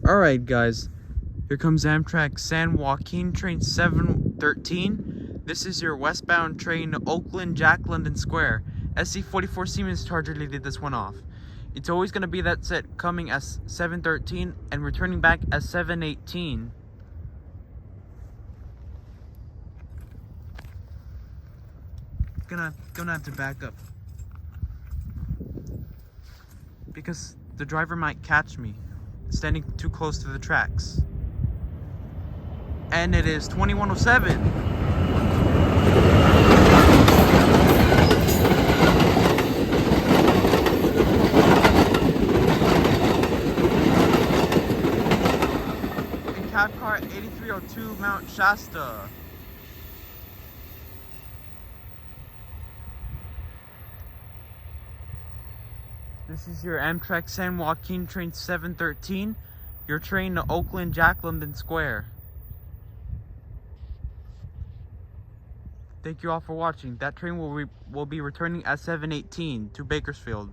Alright guys, here comes Amtrak San Joaquin train 713. This is your westbound train to Oakland, Jack London Square. SC44 Siemens Charger did this one off. It's always going to be that set coming as 713 and returning back as 718. Gonna have to back up because the driver might catch me standing too close to the tracks. And it is 2107. And cab car 8302 Mount Shasta. This is your Amtrak San Joaquin train 713, your train to Oakland, Jack London Square. Thank you all for watching. That train will be returning at 718 to Bakersfield.